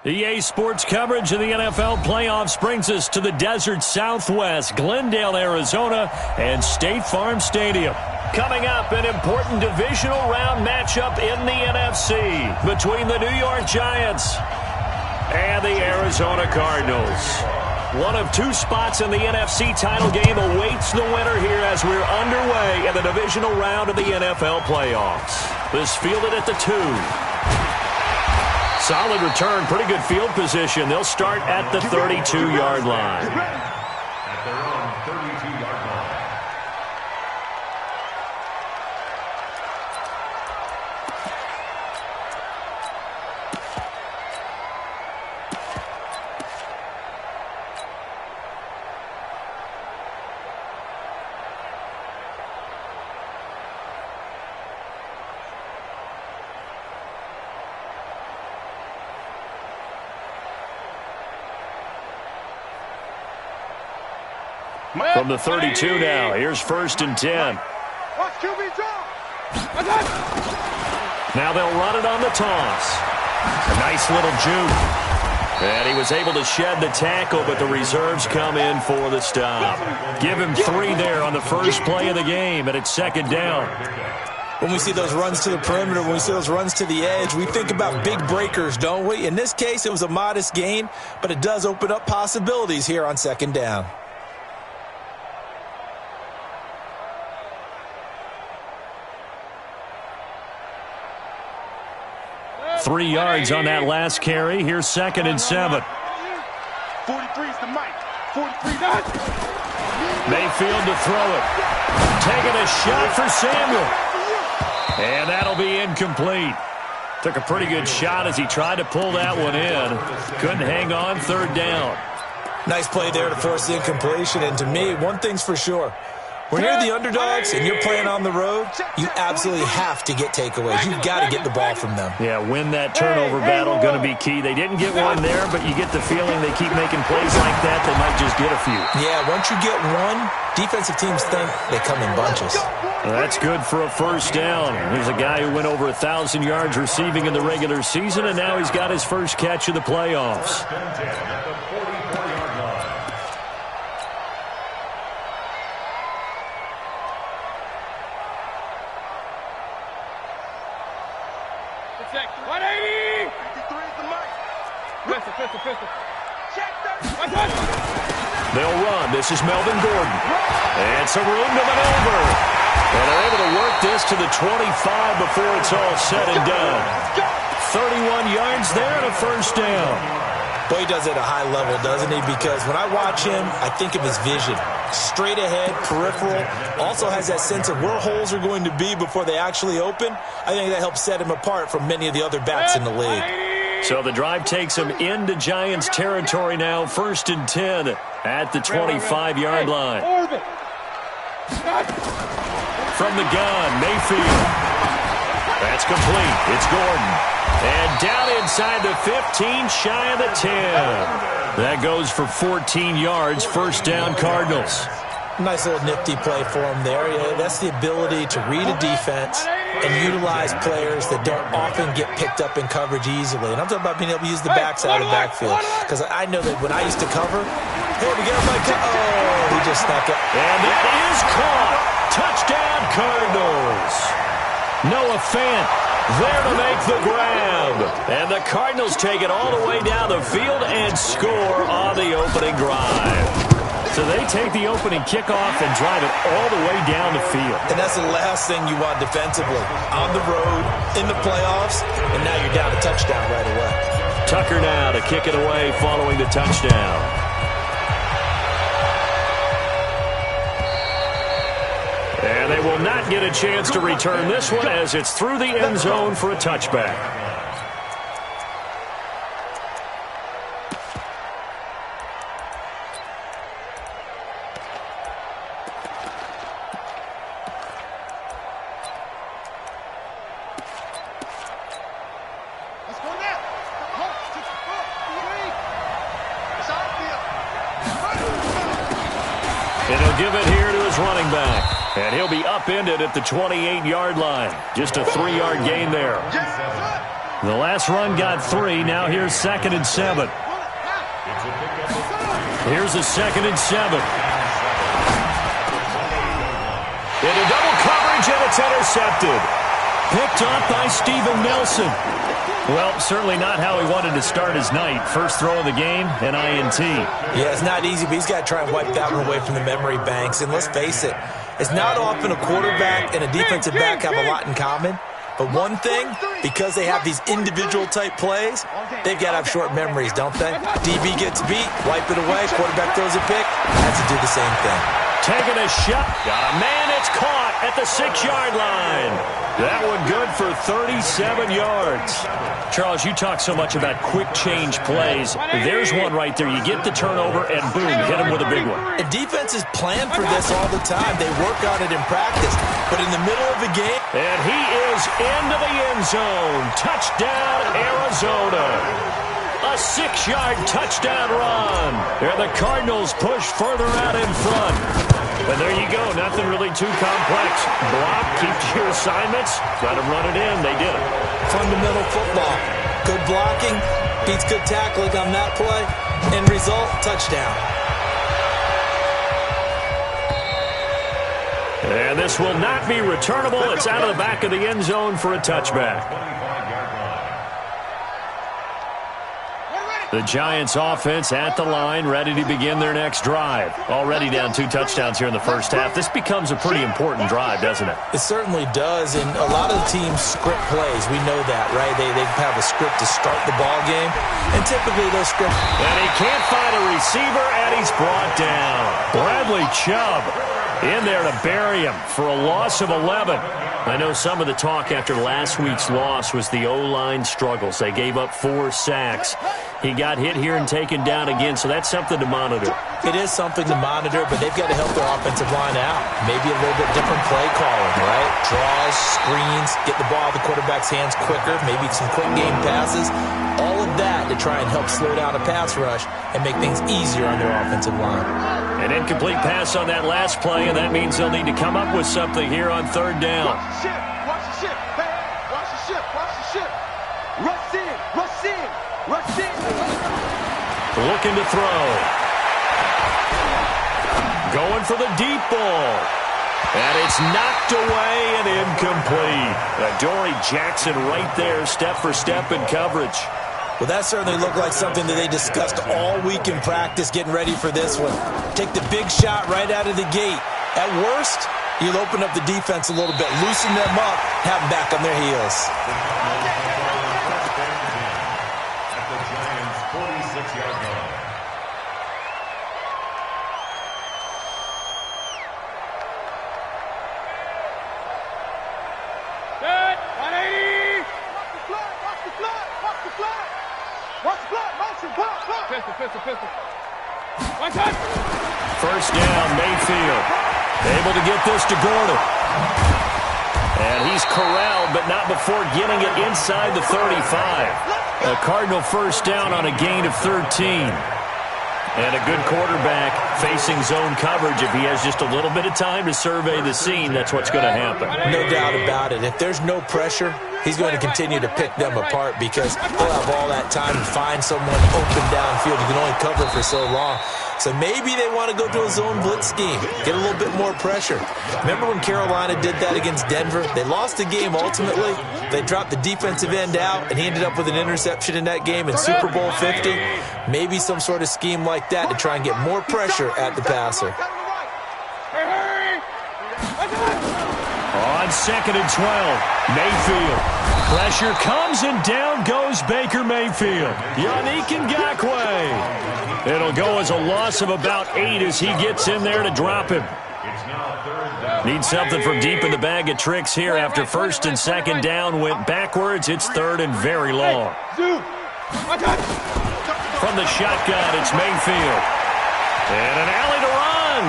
EA Sports coverage of the NFL playoffs brings us to the desert Southwest, Glendale, Arizona, and State Farm Stadium. Coming up, an important divisional round matchup in the NFC between the New York Giants and the Arizona Cardinals. One of two spots in the NFC title game awaits the winner here as we're underway in the divisional round of the NFL playoffs. This fielded at the 2. Solid return, pretty good field position. They'll start at the 32-yard line. At their own 32-yard line. From the 32 now, here's 1st and 10. Now they'll run it on the toss. A nice little juke. And he was able to shed the tackle, but the reserves come in for the stop. Give him 3 there on the first play of the game, and it's 2nd down. When we see those runs to the perimeter, when we see those runs to the edge, we think about big breakers, don't we? In this case, it was a modest gain, but it does open up possibilities here on 2nd down. 3 yards on that last carry. Here's 2nd and 7. 43's the mic. 43 Mayfield to throw it. Taking a shot for Samuel. And that'll be incomplete. Took a pretty good shot as he tried to pull that one in. Couldn't hang on, 3rd down. Nice play there to force the incompletion. And to me, one thing's for sure. When you're the underdogs and you're playing on the road, you absolutely have to get takeaways. You've got to get the ball from them. Yeah, win that turnover battle, going to be key. They didn't get one there, but you get the feeling they keep making plays like that, they might just get a few. Yeah, once you get one, defensive teams think they come in bunches. Well, that's good for a 1st down. Here's a guy who went over 1,000 yards receiving in the regular season, and now he's got his first catch of the playoffs. They'll run. This is Melvin Gordon. And some room to maneuver. And they're able to work this to the 25 before it's all said and done. 31 yards there and a 1st down. Boy, he does it at a high level, doesn't he? Because when I watch him, I think of his vision. Straight ahead, peripheral. Also has that sense of where holes are going to be before they actually open. I think that helps set him apart from many of the other backs in the league. So the drive takes him into Giants territory now. 1st and 10 at the 25-yard line. From the gun, Mayfield. That's complete. It's Gordon. And down inside the 15, shy of the 10. That goes for 14 yards. 1st down, Cardinals. Nice little nifty play for him there. Yeah, that's the ability to read a defense and utilize players that don't often get picked up in coverage easily. And I'm talking about being able to use the backside of the backfield. Because I know that when I used to cover, hey, we got my he just snuck it. And that is caught. Touchdown, Cardinals. Noah Fant there to make the grab. And the Cardinals take it all the way down the field and score on the opening drive. So they take the opening kickoff and drive it all the way down the field. And that's the last thing you want defensively. On the road, in the playoffs, and now you're down a touchdown right away. Tucker now to kick it away following the touchdown. And they will not get a chance to return this one as it's through the end zone for a touchback. And he'll give it here to his running back. And he'll be upended at the 28-yard line. Just a 3-yard gain there. The last run got 3. Now here's 2nd and 7. Here's a 2nd and 7. Into double coverage, and it's intercepted. Picked off by Steven Nelson. Well, certainly not how he wanted to start his night. First throw of the game, an INT. Yeah, it's not easy, but he's got to try and wipe that one away from the memory banks. And let's face it, it's not often a quarterback and a defensive back have a lot in common. But one thing, because they have these individual type plays, they've got to have short memories, don't they? DB gets beat, wipe it away, quarterback throws a pick, has to do the same thing. Taking a shot. Got a man. It's caught at the 6-yard line. That one good for 37 yards. Charles, you talk so much about quick change plays. There's one right there. You get the turnover, and boom, hit him with a big one. And defenses plan for this all the time. They work on it in practice. But in the middle of the game... And he is into the end zone. Touchdown, Arizona. A 6-yard touchdown run. And the Cardinals push further out in front. And there you go. Nothing really too complex. Block, keep to your assignments. Try to run it in. They did it. Fundamental football. Good blocking beats good tackling on that play. End result, touchdown. And this will not be returnable. It's out of the back of the end zone for a touchback. The Giants offense at the line, ready to begin their next drive. Already down 2 touchdowns here in the first half. This becomes a pretty important drive, doesn't it? It certainly does, and a lot of the teams script plays. We know that, right? They have a script to start the ball game, and typically those scripts... And he can't find a receiver, and he's brought down. Bradley Chubb in there to bury him for a loss of 11. I know some of the talk after last week's loss was the O-line struggles. They gave up 4 sacks. He got hit here and taken down again, so that's something to monitor. It is something to monitor, but they've got to help their offensive line out. Maybe a little bit different play calling, right? Draws, screens, get the ball out of the quarterback's hands quicker, maybe some quick game passes. All of that to try and help slow down a pass rush and make things easier on their offensive line. An incomplete pass on that last play, and that means they'll need to come up with something here on 3rd down. Watch the ship, watch the ship, man. Watch the ship, watch the ship. Rush in, rush in, rush in. Looking to throw. Going for the deep ball. And it's knocked away and incomplete. Adoree Jackson right there, step for step in coverage. Well, that certainly looked like something that they discussed all week in practice, getting ready for this one. Take the big shot right out of the gate. At worst, you'll open up the defense a little bit, loosen them up, have them back on their heels. At the Giants' 46-yard line. Good, 180. Watch the flat, watch the flat, watch the flat. Watch the flat, motion, pop. Pistol. One touch. First down, Mayfield. Able to get this to Gordon. And he's corralled, but not before getting it inside the 35. A Cardinal first down on a gain of 13. And a good quarterback facing zone coverage. If he has just a little bit of time to survey the scene, that's what's going to happen. No doubt about it. If there's no pressure, he's going to continue to pick them apart because he'll have all that time to find someone open downfield. You can only cover for so long. So maybe they want to go to a zone blitz scheme, get a little bit more pressure. Remember when Carolina did that against Denver? They lost the game ultimately. They dropped the defensive end out, and he ended up with an interception in that game in Super Bowl 50. Maybe some sort of scheme like that to try and get more pressure at the passer. On 2nd and 12, Mayfield. Pressure comes, and down goes Baker Mayfield. Yannick Ngakoue. It'll go as a loss of about 8 as he gets in there to drop him. Need something from deep in the bag of tricks here after 1st and 2nd down went backwards. It's 3rd and very long. From the shotgun, it's Mayfield. And an alley to run.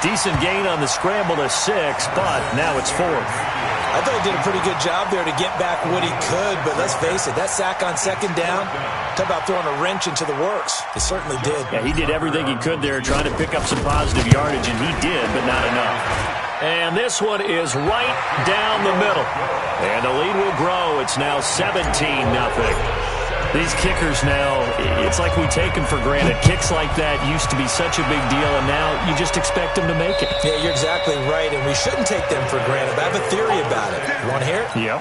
Decent gain on the scramble to 6, but now it's 4th. I thought he did a pretty good job there to get back what he could, but let's face it, that sack on 2nd down, talk about throwing a wrench into the works. He certainly did. Yeah, he did everything he could there trying to pick up some positive yardage, and he did, but not enough. And this one is right down the middle. And the lead will grow. It's now 17-0. These kickers now, it's like we take them for granted. Kicks like that used to be such a big deal, and now you just expect them to make it. Yeah, you're exactly right, and we shouldn't take them for granted. But I have a theory about it. You want to hear it? Yep.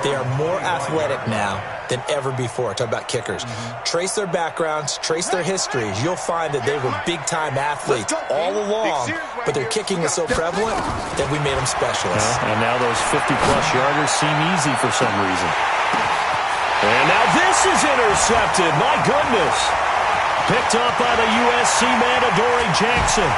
They are more athletic now than ever before. Talk about kickers. Trace their backgrounds, trace their histories. You'll find that they were big-time athletes all along, but their kicking was so prevalent that we made them specialists. And now those 50-plus yarders seem easy for some reason. And now this is intercepted. My goodness. Picked up by the USC man, Adoree Jackson.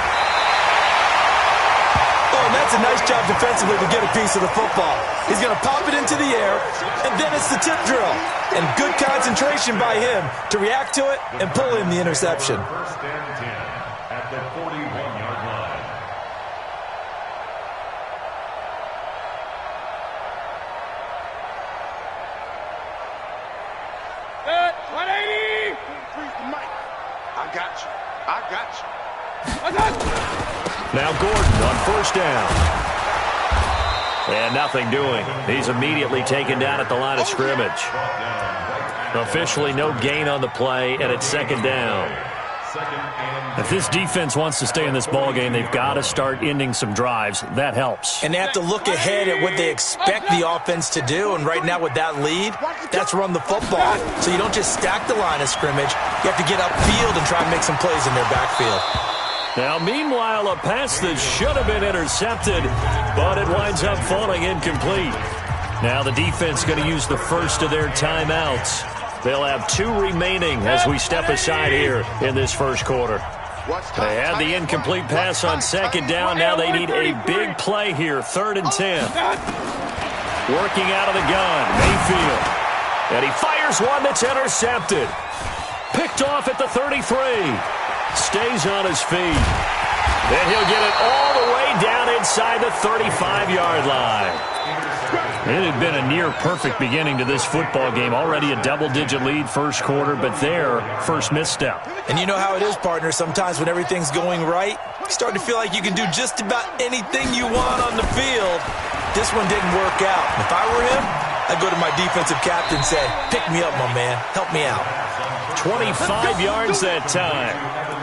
Oh, and that's a nice job defensively to get a piece of the football. He's going to pop it into the air, and then it's the tip drill. And good concentration by him to react to it and pull in the interception. First and 10 at the 41-yard line. Set, 180. Freeze the mic. I got you. I got you. I got you. Now Gordon on first down. And nothing doing. He's immediately taken down at the line of scrimmage. Officially no gain on the play, and it's second down. If this defense wants to stay in this ballgame, they've got to start ending some drives. That helps. And they have to look ahead at what they expect the offense to do. And right now with that lead, that's run the football. So you don't just stack the line of scrimmage. You have to get upfield and try and make some plays in their backfield. Now, meanwhile, a pass that should have been intercepted, but it winds up falling incomplete. Now the defense going to use the first of their timeouts. They'll have 2 remaining as we step aside here in this first quarter. They had the incomplete pass on second down. Now they need a big play here, 3rd and 10. Working out of the gun, Mayfield. And he fires one that's intercepted. Picked off at the 33. Stays on his feet. Then he'll get it all the way down inside the 35-yard line. It had been a near-perfect beginning to this football game. Already a double-digit lead first quarter, but their first misstep. And you know how it is, partner. Sometimes when everything's going right, you start to feel like you can do just about anything you want on the field. This one didn't work out. If I were him, I'd go to my defensive captain and say, pick me up, my man. Help me out. 25 yards that time.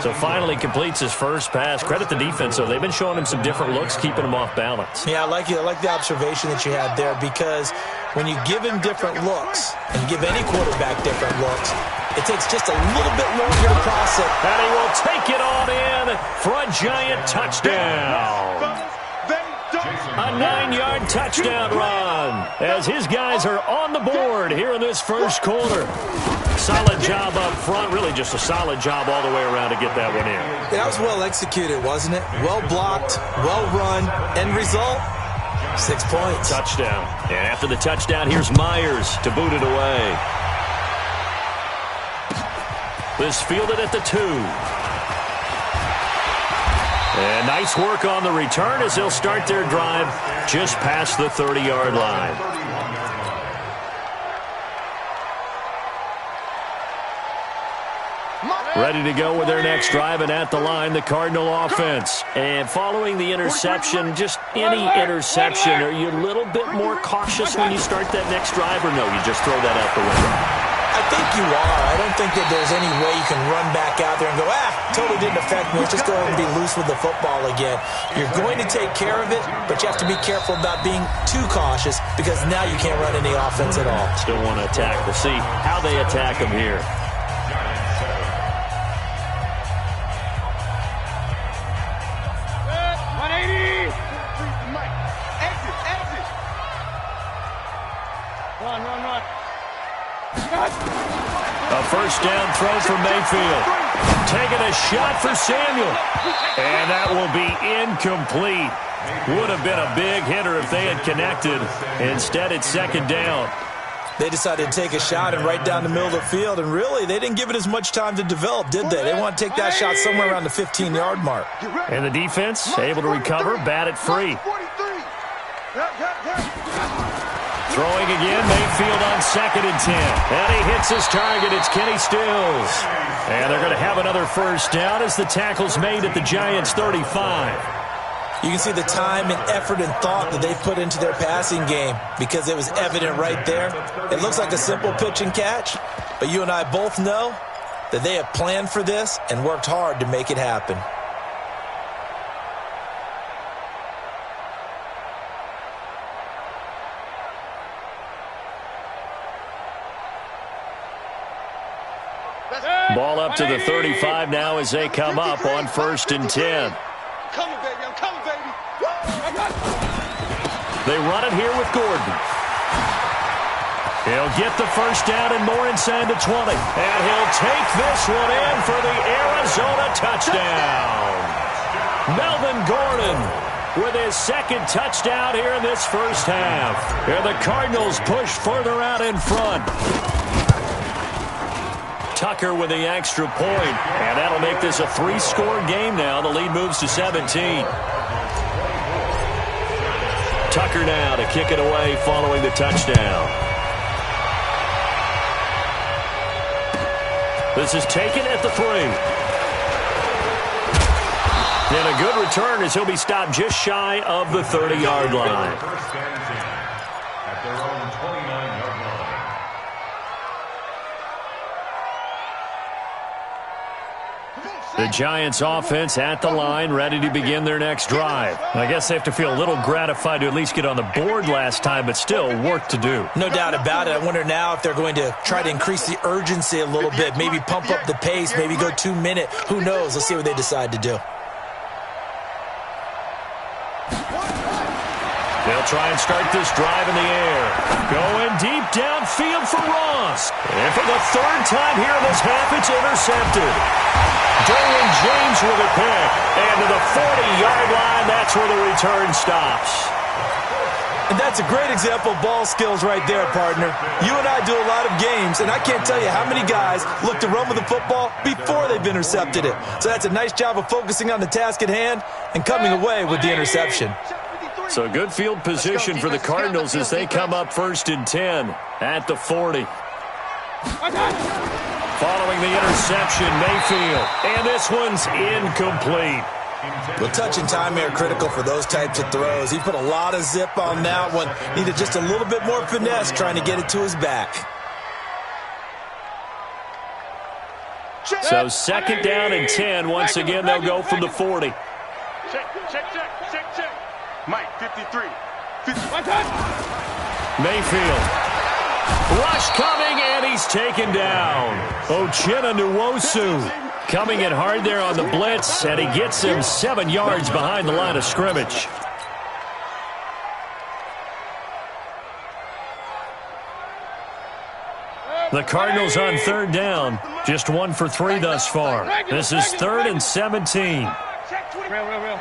So finally completes his first pass. Credit the defense, though. They've been showing him some different looks, keeping him off balance. Yeah, I like the observation that you had there, because when you give him different looks and you give any quarterback different looks, it takes just a little bit longer to process. And he will take it on in for a giant touchdown. A 9-yard touchdown run as his guys are on the board here in this first quarter. Solid job up front. Really just a solid job all the way around to get that one in. That was well executed, wasn't it? Well blocked, well run. End result, 6 points. Touchdown. And after the touchdown, here's Myers to boot it away. This fielded at the 2. And nice work on the return as they'll start their drive just past the 30-yard line. Ready to go with their next drive, and at the line, the Cardinal offense. And following the interception, just any interception, are you a little bit more cautious when you start that next drive, or no, you just throw that out the window? I think you are. I don't think that there's any way you can run back out there and go, totally didn't affect me. Let's just go ahead and be loose with the football again. You're going to take care of it, but you have to be careful about being too cautious, because now you can't run any offense at all. Still want to attack. We'll see how they attack them here. A first down throw for Mayfield. Taking a shot for Samuel. And that will be incomplete. Would have been a big hitter if they had connected. Instead, it's second down. They decided to take a shot and right down the middle of the field, and really, they didn't give it as much time to develop, did they? They want to take that shot somewhere around the 15-yard mark. And the defense able to recover, bat it free. Throwing again, Mayfield on 2nd and 10. And he hits his target. It's Kenny Stills. And they're going to have another first down as the tackle's made at the Giants' 35. You can see the time and effort and thought that they put into their passing game because it was evident right there. It looks like a simple pitch and catch, but you and I both know that they have planned for this and worked hard to make it happen. Ball up to the 35 now as they come up on 1st and 10. Coming, baby. I'm coming, baby. They run it here with Gordon. He'll get the first down and more inside the 20. And he'll take this one in for the Arizona touchdown. Melvin Gordon with his second touchdown here in this first half. And the Cardinals push further out in front. Tucker with the extra point, and that'll make this a 3-score game now. The lead moves to 17. Tucker now to kick it away following the touchdown. This is taken at the 3. And a good return as he'll be stopped just shy of the 30-yard line. First and 10 at their own 29-yard line. The Giants offense at the line, ready to begin their next drive. I guess they have to feel a little gratified to at least get on the board last time, but still work to do. No doubt about it. I wonder now if they're going to try to increase the urgency a little bit, maybe pump up the pace, maybe go 2-minute. Who knows? Let's see what they decide to do. They'll try and start this drive in the air. Going deep downfield for Ross. And for the 3rd time here in this half, it's intercepted. Derwin James with a pick. And to the 40-yard line, that's where the return stops. And that's a great example of ball skills right there, partner. You and I do a lot of games, and I can't tell you how many guys look to run with the football before they've intercepted it. So that's a nice job of focusing on the task at hand and coming away with the interception. So good field position for the Cardinals as they come up 1st and 10 at the 40. Following the interception, Mayfield. And this one's incomplete. Well, touch and time here critical for those types of throws. He put a lot of zip on that one. Needed just a little bit more finesse trying to get it to his back. So 2nd down and 10. Once again, they'll go from the 40. Check. Mike, 53. Mayfield. Rush coming, and he's taken down. Uchenna Nwosu coming in hard there on the blitz, and he gets him 7 yards behind the line of scrimmage. The Cardinals on 3rd down, just 1 for 3 thus far. This is 3rd and 17. Real.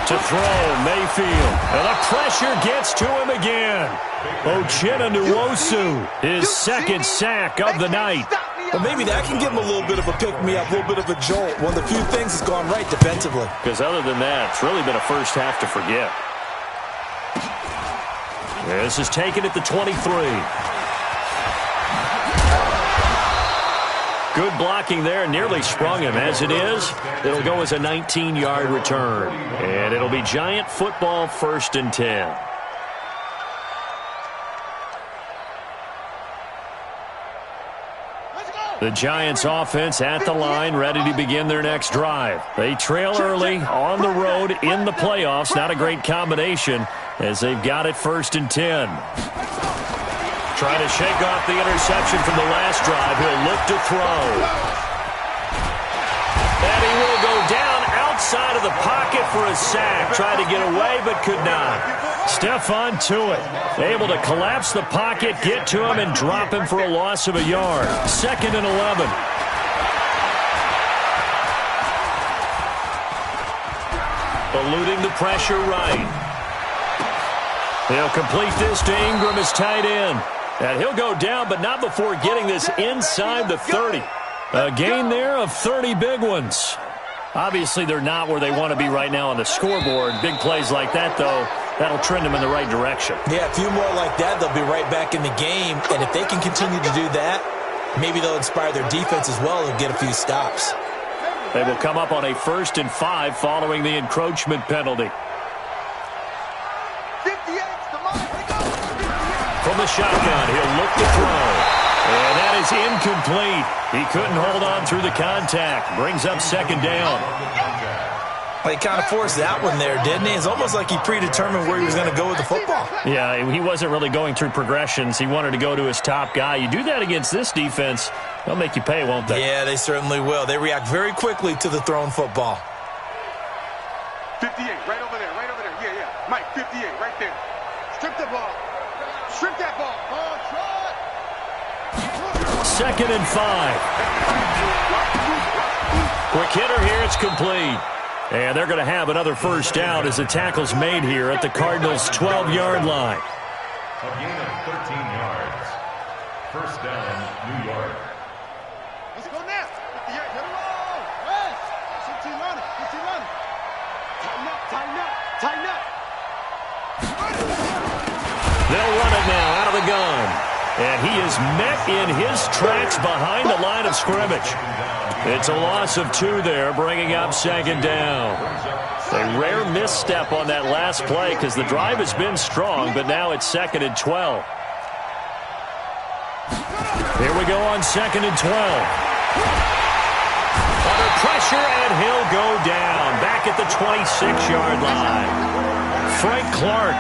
To throw, Mayfield. And the pressure gets to him again. Uchenna Nwosu, his 2nd sack of the night. But maybe that can give him a little bit of a pick-me-up, a little bit of a jolt. One of the few things that's gone right defensively. Because other than that, it's really been a first half to forget. This is taken at the 23. Good blocking there, nearly sprung him. As it is, it'll go as a 19-yard return. And it'll be Giant football 1st and 10. The Giants offense at the line, ready to begin their next drive. They trail early on the road in the playoffs. Not a great combination as they've got it 1st and 10. Trying to shake off the interception from the last drive. He'll look to throw. And he will go down outside of the pocket for a sack. Tried to get away, but could not. Stephon Tuitt able to collapse the pocket, get to him, and drop him for a loss of a yard. 2nd and 11. Eluding the pressure right. He'll complete this to Ingram as tight end. And he'll go down, but not before getting this inside the 30. A gain there of 30 big ones. Obviously, they're not where they want to be right now on the scoreboard. Big plays like that, though, that'll trend them in the right direction. Yeah, a few more like that, they'll be right back in the game. And if they can continue to do that, maybe they'll inspire their defense as well and get a few stops. They will come up on a 1st and 5 following the encroachment penalty. 58, From the shotgun, he'll look to throw. And that is incomplete. He couldn't hold on through the contact. Brings up 2nd down. Well, he kind of forced that one there, didn't he? It's almost like he predetermined where he was going to go with the football. Yeah, he wasn't really going through progressions. He wanted to go to his top guy. You do that against this defense, they'll make you pay, won't they? Yeah, they certainly will. They react very quickly to the thrown football. 58, right over there, right over there. Yeah, yeah. Mike, 58, right there. Strip the ball. Strip that ball. Ball, try. 2nd and 5. Quick hitter here, it's complete. And they're going to have another 1st down as the tackle's made here at the Cardinals' 12-yard line. A gain of 13 yards. 1st down, New York. Let's go now. 58, hit the roll. Yes. 15 running, 15 running. Tighten up, tighten up, tighten up. They'll run it now out of the gun. And he is met in his tracks behind the line of scrimmage. It's a loss of 2 there, bringing up 2nd down. A rare misstep on that last play because the drive has been strong, but now it's 2nd and 12. Here we go on 2nd and 12. Under pressure, and he'll go down. Back at the 26-yard line. Frank Clark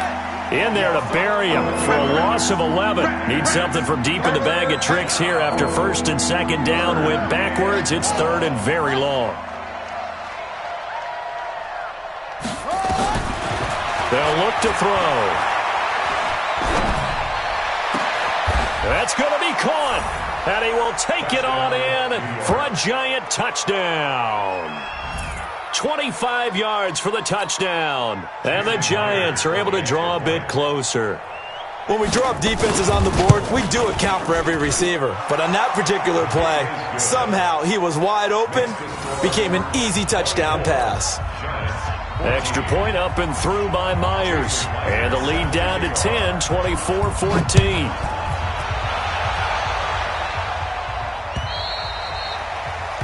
in there to bury him for a loss of 11. Needs something from deep in the bag of tricks here after 1st and 2nd down. Went backwards. It's 3rd and very long. They'll look to throw. That's going to be caught. And he will take it on in for a Giant touchdown. 25 yards for the touchdown. And the Giants are able to draw a bit closer. When we draw up defenses on the board, we do account for every receiver. But on that particular play, somehow he was wide open, became an easy touchdown pass. Extra point up and through by Myers. And the lead down to 10, 24-14.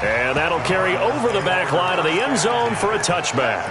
And that'll carry over the back line of the end zone for a touchback.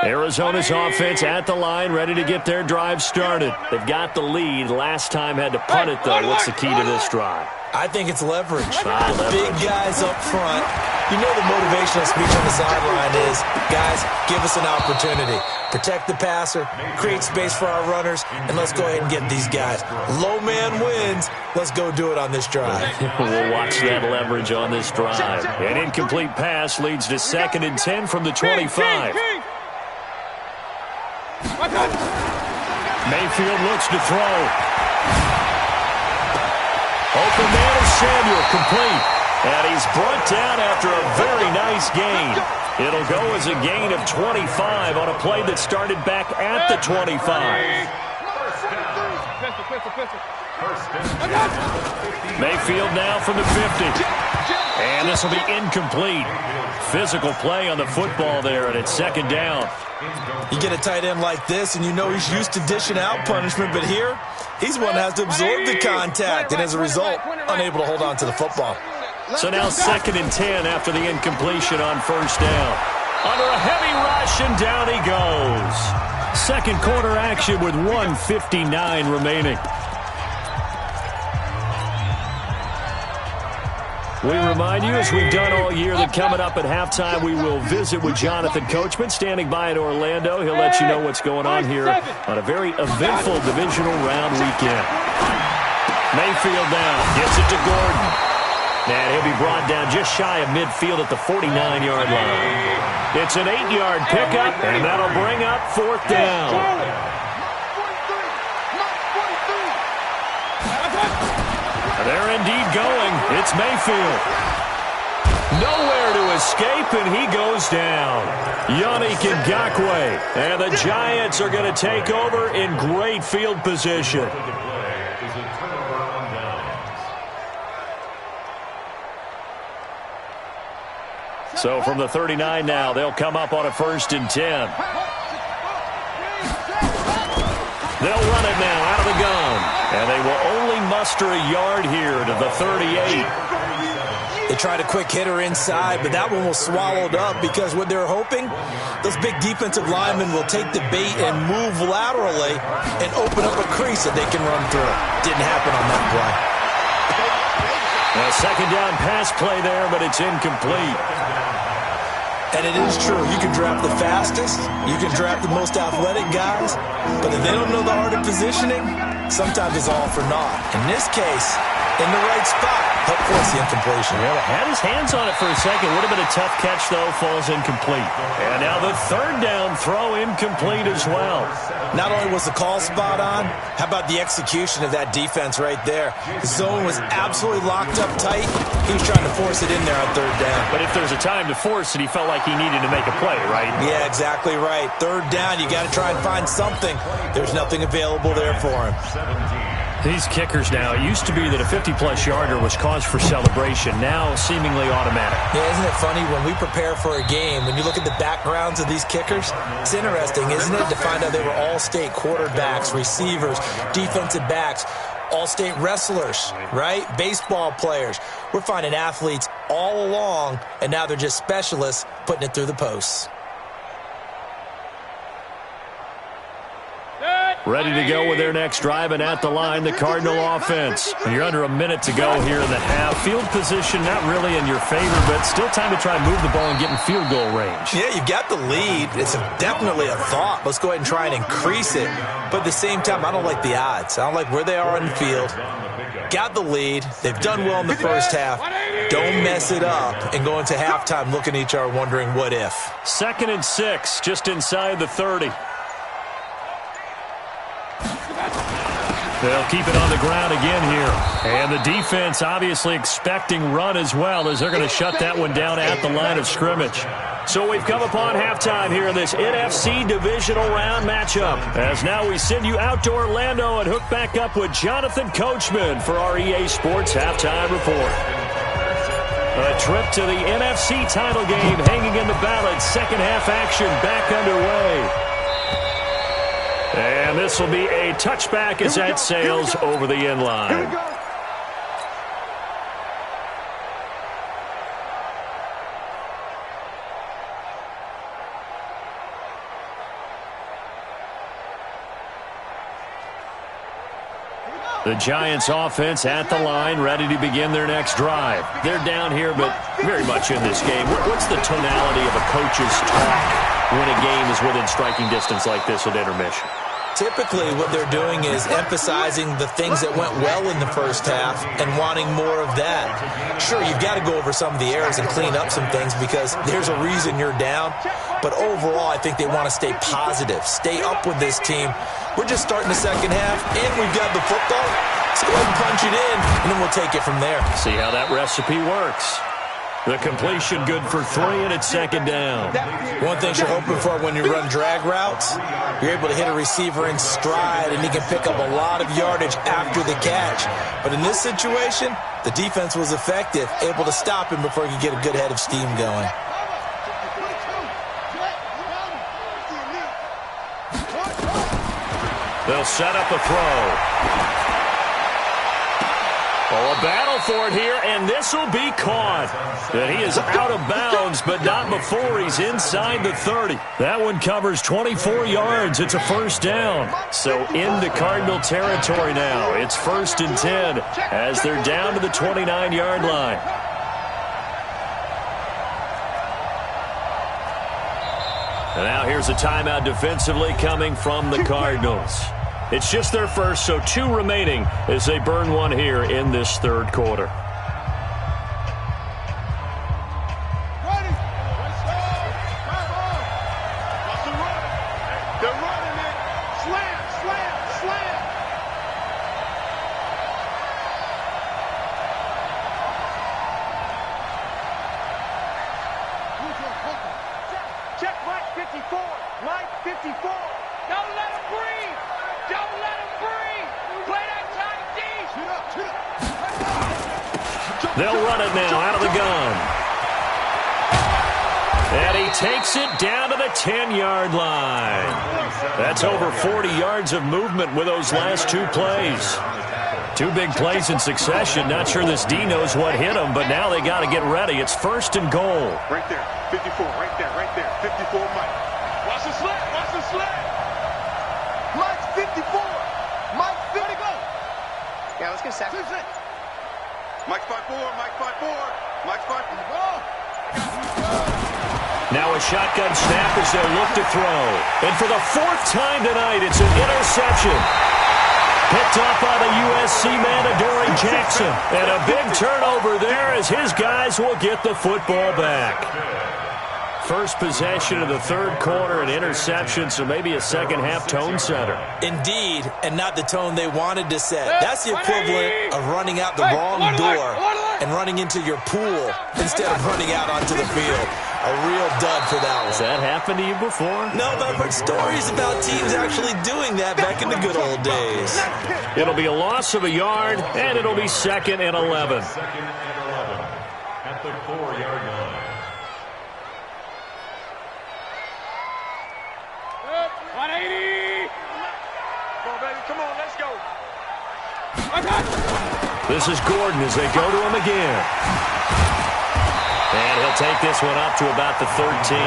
Arizona's offense at the line, ready to get their drive started. They've got the lead. Last time had to punt it, though. What's the key to this drive? I think it's leverage. Leverage. Big guys up front. You know the motivational speech on the sideline is, guys, give us an opportunity. Protect the passer, create space for our runners, and let's go ahead and get these guys. Low man wins. Let's go do it on this drive. We'll watch that leverage on this drive. An incomplete pass leads to 2nd and 10 from the 25. Mayfield looks to throw. Open man is Samuel, complete. And he's brought down after a very nice gain. It'll go as a gain of 25 on a play that started back at the 25. Mayfield now from the 50. And this will be incomplete. Physical play on the football there, and it's 2nd down. You get a tight end like this, and you know he's used to dishing out punishment, but here, he's one that has to absorb the contact, and as a result, unable to hold on to the football. So now 2nd and 10 after the incompletion on 1st down. Under a heavy rush, and down he goes. 2nd quarter action with 1:59 remaining. We remind you, as we've done all year, that coming up at halftime, we will visit with Jonathan Coachman, standing by in Orlando. He'll let you know what's going on here on a very eventful divisional round weekend. Mayfield now gets it to Gordon. And he'll be brought down just shy of midfield at the 49-yard line. It's an 8-yard pickup, and that'll bring up 4th down. They're indeed going. It's Mayfield. Nowhere to escape, and he goes down. Yannick Ngakoue. And the Giants are going to take over in great field position. So from the 39 now, they'll come up on a 1st and 10. They'll run it now out of And they will only muster a yard here to the 38. They tried a quick hitter inside, but that one was swallowed up because what they're hoping, those big defensive linemen will take the bait and move laterally and open up a crease that they can run through. Didn't happen on that play. A second down pass play there, but it's incomplete. And it is true. You can draft the fastest. You can draft the most athletic guys. But if they don't know the art of positioning, sometimes it's all for naught. In this case, in the right spot, help force the incompletion. Yeah, had his hands on it for a second. Would have been a tough catch, though. Falls incomplete. And now the third down throw incomplete as well. Not only was the call spot on, how about the execution of that defense right there? The zone was absolutely locked up tight. He was trying to force it in there on third down. But if there's a time to force it, he felt like he needed to make a play, right? Yeah, exactly right. Third down, you got to try and find something. There's nothing available there for him. These kickers now, it used to be that a 50-plus yarder was cause for celebration. Now, seemingly automatic. Yeah, isn't it funny when we prepare for a game, when you look at the backgrounds of these kickers, it's interesting, isn't it, to find out they were all-state quarterbacks, receivers, defensive backs, all-state wrestlers, right? Baseball players. We're finding athletes all along, and now they're just specialists putting it through the posts. Ready to go with their next drive, and at the line, the Cardinal offense. And you're under a minute to go here in the half. Field position not really in your favor, but still time to try and move the ball and get in field goal range. Yeah, you've got the lead. It's definitely a thought. Let's go ahead and try and increase it. But at the same time, I don't like the odds. I don't like where they are on the field. Got the lead. They've done well in the first half. Don't mess it up and go into halftime looking at each other wondering what if. 2nd and 6, just inside the 30. They'll keep it on the ground again here. And the defense obviously expecting run as well, as they're going to shut that one down at the line of scrimmage. So we've come upon halftime here in this NFC divisional round matchup. As now we send you out to Orlando and hook back up with Jonathan Coachman for our EA Sports Halftime Report. A trip to the NFC title game hanging in the balance. Second half action back underway. And this will be a touchback as that sails over the end line. The Giants offense at the line, ready to begin their next drive. They're down here, but very much in this game. What's the tonality of a coach's talk when a game is within striking distance like this at intermission? Typically, what they're doing is emphasizing the things that went well in the first half and wanting more of that. Sure, you've got to go over some of the errors and clean up some things because there's a reason you're down. But overall, I think they want to stay positive, stay up with this team. We're just starting the second half, and we've got the football. Let's go ahead and punch it in, and then we'll take it from there. See how that recipe works. The completion good for 3, and it's second down. One thing you're hoping for when you run drag routes, you're able to hit a receiver in stride, and he can pick up a lot of yardage after the catch. But in this situation, the defense was effective, able to stop him before he could get a good head of steam going. They'll set up a throw. Oh, a battle for it here, and this will be caught. And he is out of bounds, but not before he's inside the 30. That one covers 24 yards. It's a first down. So into Cardinal territory now. It's 1st and 10 as they're down to the 29-yard line. And now here's a timeout defensively coming from the Cardinals. It's just their first, so 2 remaining as they burn one here in this third quarter. They're running it. Slam, slam, slam. Check right 54. Right 54. Don't let him breathe. Don't let him breathe. Play that tight D. They'll run it now out of the gun. And he takes it down to the 10-yard line. That's over 40 yards of movement with those last 2 plays. Two big plays in succession. Not sure this D knows what hit him, but now they got to get ready. It's 1st and goal. Right there, 54, right there, 54, Mike. Watch the slant, watch the slant. Mike's 54. Mike, 50, go. Yeah, let's get a sack. Mike's 5'4", Mike's 5'4", Mike's 5'4". Now a shotgun snap as they look to throw. And for the 4th time tonight, it's an interception. Picked up by the USC man, Adoree Jackson. And a big turnover there as his guys will get the football back. First possession of the 3rd quarter, an interception, so maybe a second-half tone setter. Indeed, and not the tone they wanted to set. That's the equivalent of running out the wrong door and running into your pool instead of running out onto the field. A real dud for that one. Has that happened to you before? No, but I've heard stories about teams actually doing that back in the good old days. It'll be a loss of a yard, and it'll be 2nd and 11. 2nd and 11 at the 4-yard line. 180. Come on, baby. Come on, let's go. This is Gordon as they go to him again. And he'll take this one up to about the 13.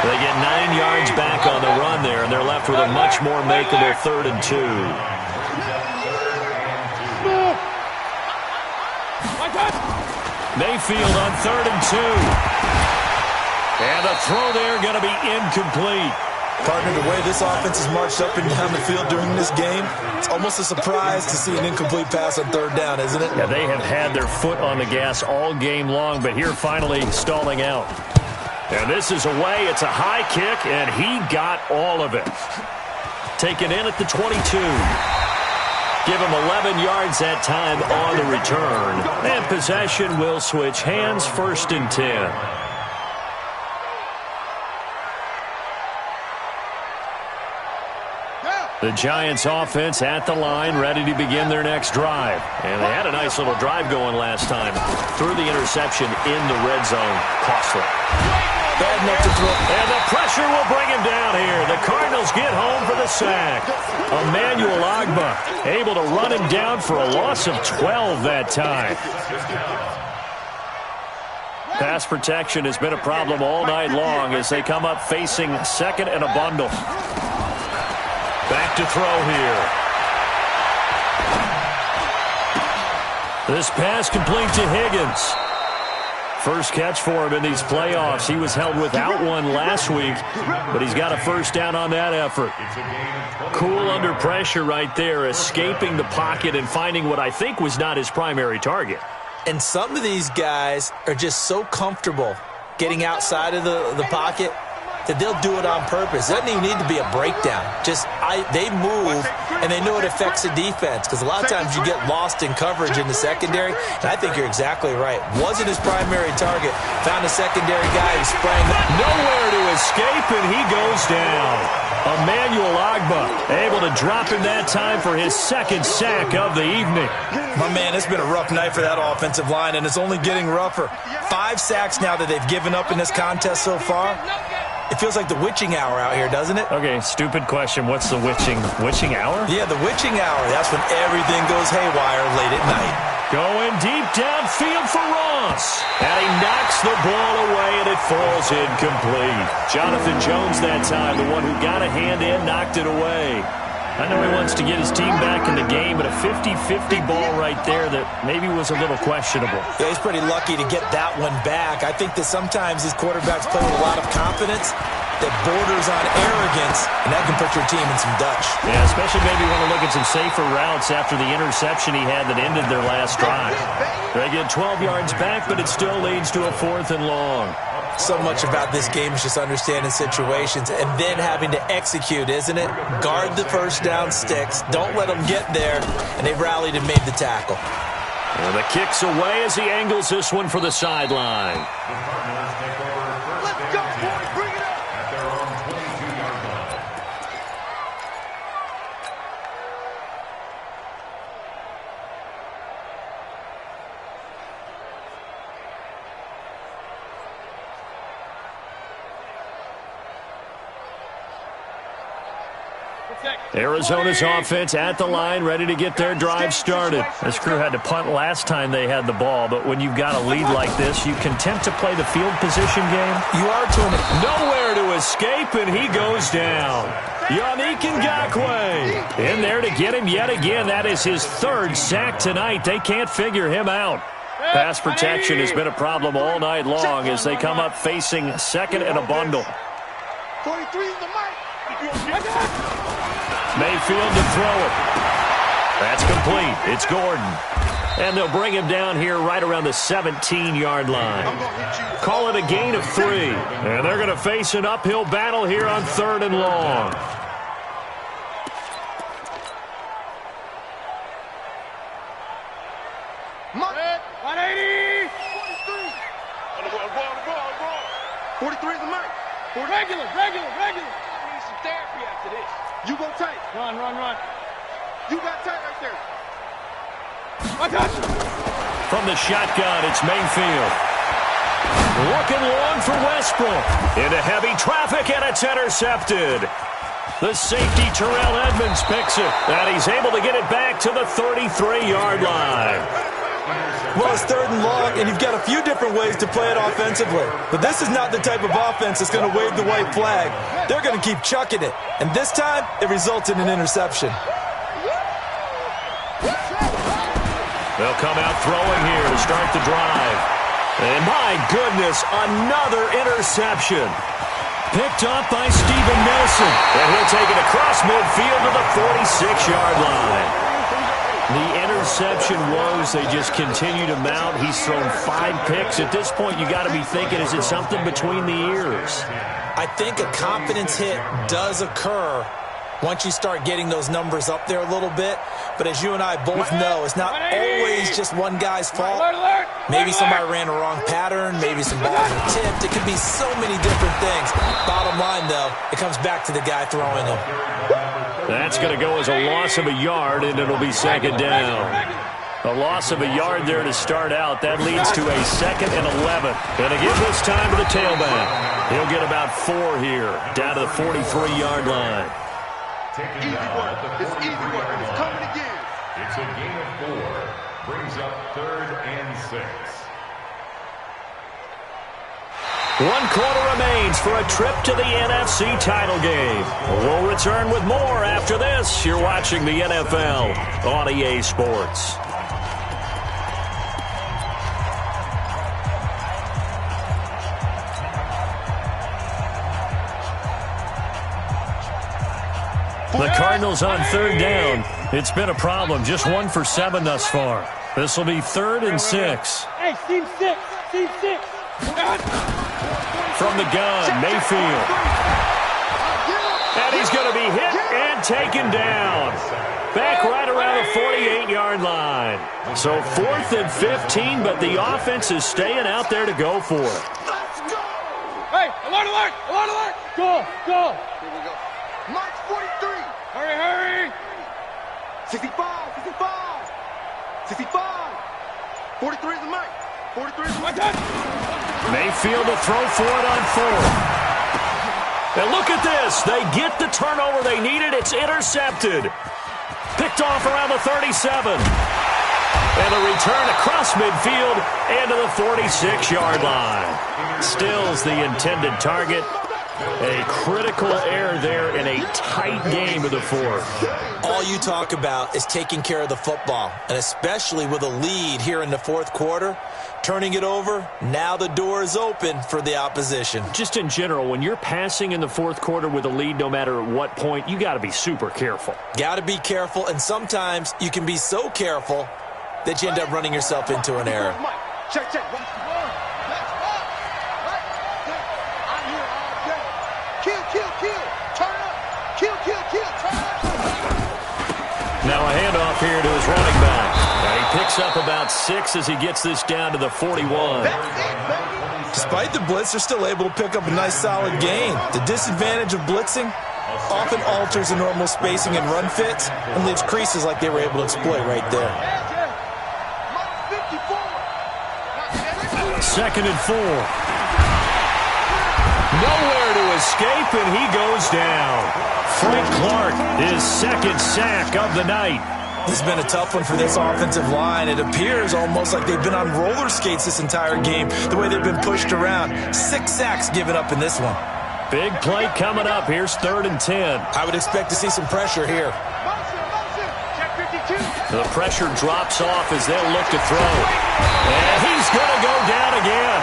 They get 9 yards back on the run there, and they're left with a much more makeable 3rd and 2. Mayfield on 3rd and 2. And the throw there going to be incomplete. Partner, the way this offense has marched up and down the field during this game, it's almost a surprise to see an incomplete pass on 3rd down, isn't it? Yeah, they have had their foot on the gas all game long, but here finally stalling out. And this is away. It's a high kick, and he got all of it. Taken in at the 22. Give him 11 yards that time on the return. And possession will switch hands, 1st and 10. The Giants offense at the line, ready to begin their next drive. And they had a nice little drive going last time. Threw the interception in the red zone. Costly. Bad enough to throw. And the pressure will bring him down here. The Cardinals get home for the sack. Emmanuel Ogbah able to run him down for a loss of 12 that time. Pass protection has been a problem all night long as they come up facing 2nd and a bundle. Back to throw here. This pass complete to Higgins. First catch for him in these playoffs. He was held without one last week, but he's got a 1st down on that effort. Cool under pressure right there, escaping the pocket and finding what I think was not his primary target. And some of these guys are just so comfortable getting outside of the pocket that they'll do it on purpose. It doesn't even need to be a breakdown. They move, and they know it affects the defense because a lot of times you get lost in coverage in the secondary, and I think you're exactly right. Wasn't his primary target. Found a secondary guy who sprang. Nowhere to escape, and he goes down. Emmanuel Ogbah able to drop him that time for his 2nd sack of the evening. My man, it's been a rough night for that offensive line, and it's only getting rougher. 5 sacks now that they've given up in this contest so far. It feels like the witching hour out here, doesn't it? Okay, stupid question. What's the witching hour? Yeah, the witching hour. That's when everything goes haywire late at night. Going deep downfield for Ross. And he knocks the ball away, and it falls incomplete. Jonathan Jones that time, the one who got a hand in, knocked it away. I know he wants to get his team back in the game, but a 50-50 ball right there that maybe was a little questionable. Yeah, he's pretty lucky to get that one back. I think that sometimes these quarterbacks play with a lot of confidence that borders on arrogance, and that can put your team in some Dutch. Yeah, especially maybe want to look at some safer routes after the interception he had that ended their last drive. They get 12 yards back, but it still leads to a 4th and long. So much about this game is just understanding situations and then having to execute, isn't it? Guard the 1st down sticks. Don't let them get there. And they've rallied and made the tackle. And the kick's away as he angles this one for the sideline. Let's go, boys. Bring it up. At their own 22-yard line. Arizona's offense at the line, ready to get their drive started. This crew had to punt last time they had the ball, but when you've got a lead like this, you content to play the field position game? You are to an... Nowhere to escape, and he goes down. Yannick Ngakoue in there to get him yet again. That is his third sack tonight. They can't figure him out. Pass protection has been a problem all night long as they come up facing second and a bundle. 43 is the mic. Mayfield to throw it. That's complete. It's Gordon. And they'll bring him down here right around the 17-yard line. Call it a gain of 3. And they're going to face an uphill battle here on 3rd and long. Mark. 180. 43 is the mic. Regular. We need some therapy after this. You go tight. Run. You got tight right there. From the shotgun, it's Mayfield. Looking long for Westbrook. Into heavy traffic, and it's intercepted. The safety, Terrell Edmonds, picks it. And he's able to get it back to the 33-yard line. Well, it's 3rd and long, and you've got a few different ways to play it offensively. But this is not the type of offense that's going to wave the white flag. They're going to keep chucking it. And this time, it results in an interception. They'll come out throwing here to start the drive. And my goodness, another interception. Picked up by Steven Nelson. And he'll take it across midfield to the 46-yard line. The interception woes, they just continue to mount. He's thrown 5 picks. At this point, you got to be thinking, is it something between the ears? I think a confidence hit does occur once you start getting those numbers up there a little bit. But as you and I both know, it's not always just one guy's fault. Maybe somebody ran a wrong pattern. Maybe some balls were tipped. It could be so many different things. Bottom line, though, it comes back to the guy throwing them. That's going to go as a loss of a yard, and it'll be 2nd down. A loss of a yard there to start out. That leads to a 2nd and 11. And again this time to the tailback. He'll get about 4 here, down to the 43-yard line. Taking down at the 43-yard line. It's coming again. It's a gain of 4. Brings up 3rd and 6. 1 quarter remains for a trip to the NFC title game. We'll return with more after this. You're watching the NFL on EA Sports. The Cardinals on 3rd down. It's been a problem. Just 1 for 7 thus far. This will be 3rd and 6. Hey, team 6. From the gun, Mayfield. And he's going to be hit and taken down. Back right around the 48-yard line. So 4th and 15, but the offense is staying out there to go for it. Hey, alert. Go. Here we go. March 43. Hurry. 65. 43 is the mic. 43 is the mic. Mayfield to throw for it on 4th. And look at this. They get the turnover they needed. It's intercepted. Picked off around the 37. And a return across midfield and to the 46-yard line. Stills the intended target. A critical error there in a tight game of the 4th. All you talk about is taking care of the football, and especially with a lead here in the 4th quarter, turning it over, now the door is open for the opposition. Just in general, when you're passing in the 4th quarter with a lead, no matter at what point, you got to be super careful. Got to be careful, and sometimes you can be so careful that you end up running yourself into an error. Check. Kill. Turn up. Kill. Turn up. Now a handoff here to his running back. And he picks up about 6 as he gets this down to the 41. Despite the blitz, they're still able to pick up a nice solid gain. The disadvantage of blitzing often alters the normal spacing and run fits and leaves creases like they were able to exploit right there. 2nd and 4. Nowhere to escape, and he goes down. Frank Clark, his second sack of the night. This has been a tough one for this offensive line. It appears almost like they've been on roller skates this entire game, the way they've been pushed around. 6 sacks given up in this one. Big play coming up. Here's 3rd and 10. I would expect to see some pressure here. The pressure drops off as they'll look to throw. And he's going to go down again.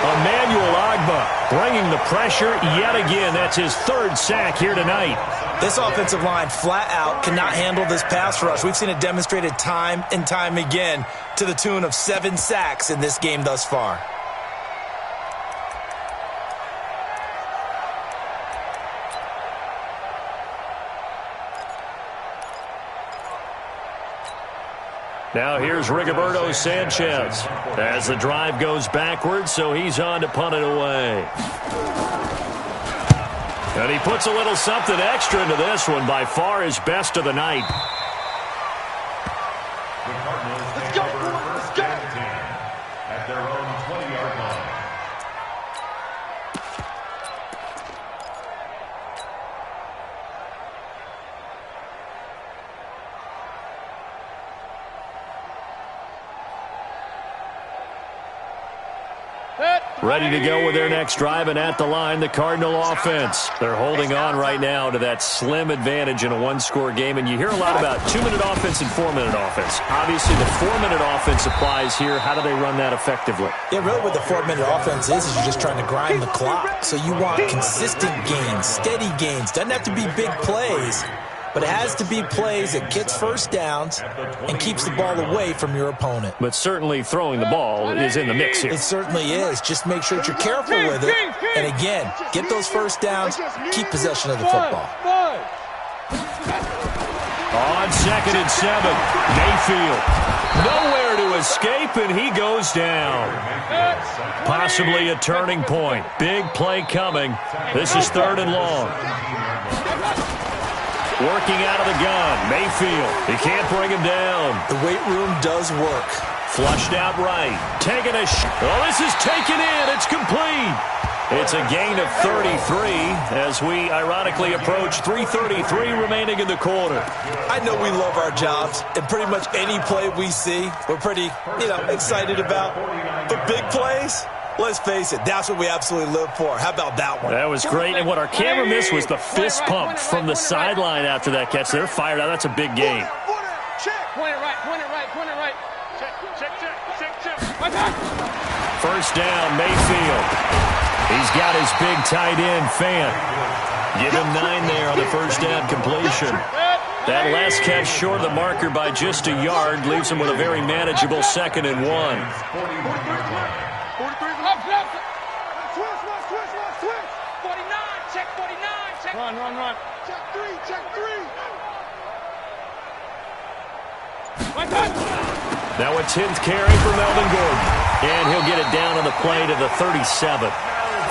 Emmanuel Ogbah bringing the pressure yet again. That's his 3rd sack here tonight. This offensive line flat out cannot handle this pass rush. We've seen it demonstrated time and time again to the tune of 7 sacks in this game thus far. Now here's Rigoberto Sanchez as the drive goes backwards, so he's on to punt it away. And he puts a little something extra into this one, by far his best of the night. The Cardinals take over first and 10 at their own 20-yard line. Ready to go with their next drive, and at the line, the Cardinal offense. They're holding on right now to that slim advantage in a one-score game, and you hear a lot about 2-minute offense and 4-minute offense. Obviously, the 4-minute offense applies here. How do they run that effectively? Yeah, really what the 4-minute offense is you're just trying to grind the clock. So you want consistent gains, steady gains. Doesn't have to be big plays, but it has to be plays that gets first downs and keeps the ball away from your opponent. But certainly throwing the ball is in the mix here. It certainly is. Just make sure that you're careful with it. And again, get those first downs, keep possession of the football. On 2nd and 7, Mayfield. Nowhere to escape, and he goes down. Possibly a turning point. Big play coming. This is 3rd and long. Working out of the gun, Mayfield. He can't bring him down. The weight room does work. Flushed out right. Taking a shot. Oh, this is taken in. It's complete. It's a gain of 33 as we ironically approach 3:33 remaining in the quarter. I know we love our jobs, and pretty much any play we see, we're pretty, excited about. But big plays, let's face it, that's what we absolutely live for. How about that one? That was great, and what our camera missed was the fist pump from the sideline after that catch. They're fired out. That's a big gain. Point it right, point it right, point it right. Check. First down, Mayfield. He's got his big tight end, Fant. Give him 9 there on the first down completion. That last catch short of the marker by just a yard leaves him with a very manageable 2nd and 1. 49, check 49, check. Run. Check 3. Now a 10th carry for Melvin Gordon. And he'll get it down on the play to the 37.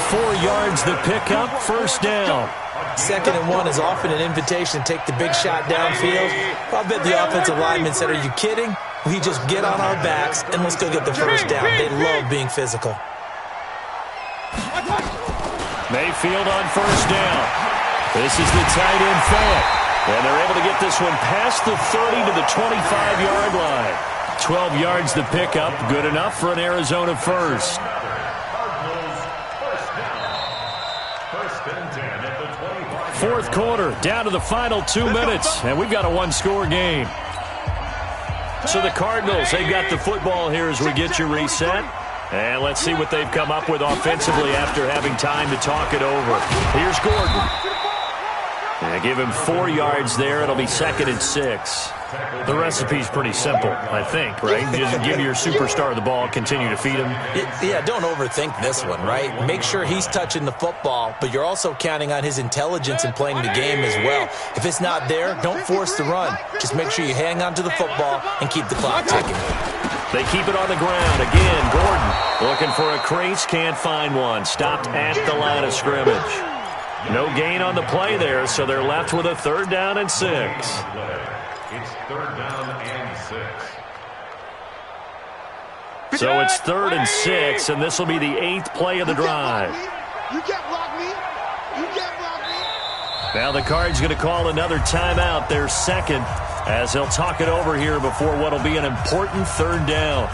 4 yards the pickup, first down. 2nd and 1 is often an invitation to take the big shot downfield. I bet the offensive lineman said, are you kidding? We just get on our backs and let's go get the first down. They love being physical. Mayfield on first down. This is the tight end Fant. And they're able to get this one past the 30 to the 25-yard line. 12 yards the pickup, good enough for an Arizona first. Fourth quarter, down to the final 2 minutes, and we've got a one-score game. So the Cardinals, they've got the football here as we get you reset. And let's see what they've come up with offensively after having time to talk it over. Here's Gordon. And give him 4 yards there. It'll be 2nd and 6. The recipe's pretty simple, I think, right? Just give your superstar the ball, continue to feed him. Yeah, don't overthink this one, right? Make sure he's touching the football, but you're also counting on his intelligence in playing the game as well. If it's not there, don't force the run. Just make sure you hang on to the football and keep the clock ticking. They keep it on the ground. Again, Gordon looking for a crease, can't find one. Stopped at the line of scrimmage. No gain on the play there, so they're left with a 3rd down and 6. It's 3rd down and 6. So it's 3rd and 6, and this will be the 8th play of the drive. You can't block me. Now the Cards going to call another timeout, their second, as they'll talk it over here before what will be an important third down.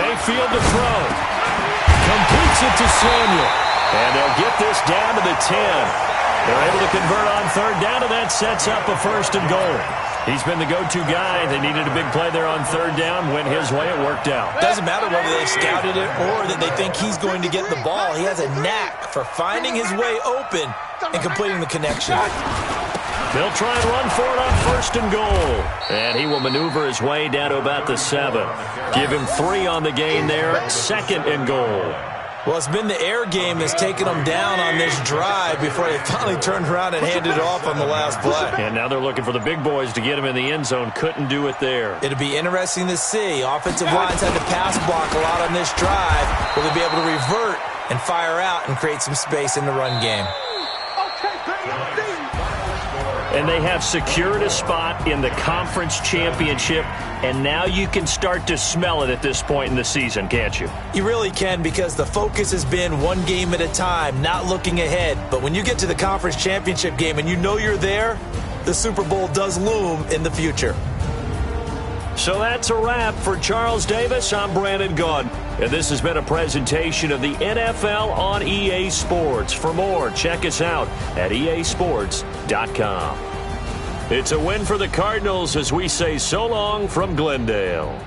Mayfield to throw. Completes it to Samuel. And they'll get this down to the 10. They're able to convert on third down, and that sets up a 1st and goal. He's been the go-to guy. They needed a big play there on third down. Went his way. It worked out. Doesn't matter whether they scouted it or that they think he's going to get the ball. He has a knack for finding his way open and completing the connection. They'll try and run for it on 1st and goal. And he will maneuver his way down to about the 7. Give him 3 on the gain there. 2nd and goal. Well, it's been the air game that's taken them down on this drive before they finally turned around and handed it off on the last play. And now they're looking for the big boys to get him in the end zone. Couldn't do it there. It'll be interesting to see. Offensive lines had to pass block a lot on this drive. Will they be able to revert and fire out and create some space in the run game? And they have secured a spot in the conference championship, and now you can start to smell it at this point in the season, can't you? You really can, because the focus has been one game at a time, not looking ahead. But when you get to the conference championship game and you know you're there, the Super Bowl does loom in the future. So that's a wrap for Charles Davis. I'm Brandon Gaudin, and this has been a presentation of the NFL on EA Sports. For more, check us out at easports.com. It's a win for the Cardinals as we say so long from Glendale.